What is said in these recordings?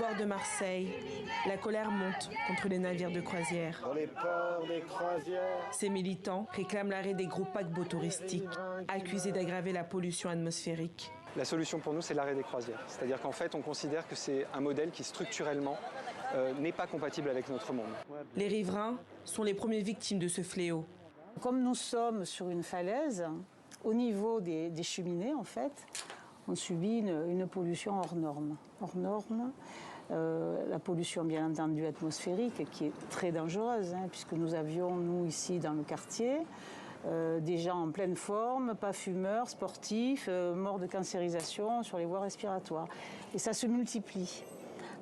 port de Marseille, la colère monte contre les navires de croisière. Dans les ports des croisières. Ces militants réclament l'arrêt des gros paquebots touristiques, accusés d'aggraver la pollution atmosphérique. La solution pour nous, c'est l'arrêt des croisières. C'est-à-dire qu'en fait, on considère que c'est un modèle qui structurellement n'est pas compatible avec notre monde. Les riverains sont les premières victimes de ce fléau. Comme nous sommes sur une falaise, au niveau des cheminées, en fait, on subit une pollution hors norme. Hors norme, la pollution, bien entendu, atmosphérique, qui est très dangereuse, puisque nous avions, nous, ici, dans le quartier, des gens en pleine forme, pas fumeurs, sportifs, morts de cancérisation sur les voies respiratoires. Et ça se multiplie.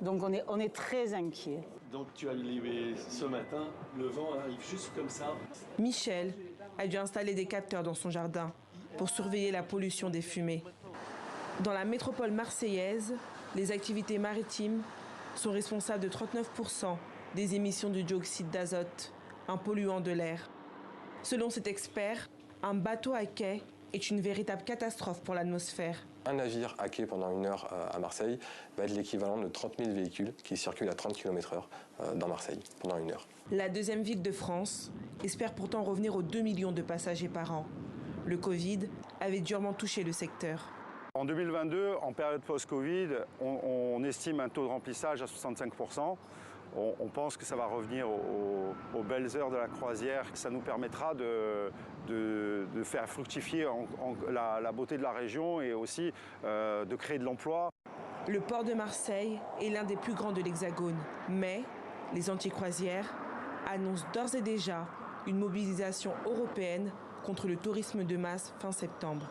Donc on est très inquiets. Donc tu as levé ce matin, le vent arrive juste comme ça. Michel a dû installer des capteurs dans son jardin pour surveiller la pollution des fumées. Dans la métropole marseillaise, les activités maritimes sont responsables de 39% des émissions de dioxyde d'azote, un polluant de l'air. Selon cet expert, un bateau à quai est une véritable catastrophe pour l'atmosphère. Un navire à quai pendant 1 heure à Marseille va être l'équivalent de 30 000 véhicules qui circulent à 30 km/h dans Marseille pendant 1 heure. La deuxième ville de France espère pourtant revenir aux 2 millions de passagers par an. Le Covid avait durement touché le secteur. En 2022, en période post-Covid, on estime un taux de remplissage à 65%. On pense que ça va revenir aux belles heures de la croisière. Ça nous permettra de faire fructifier la beauté de la région et aussi de créer de l'emploi. Le port de Marseille est l'un des plus grands de l'Hexagone. Mais les anti-croisières annoncent d'ores et déjà une mobilisation européenne contre le tourisme de masse fin septembre.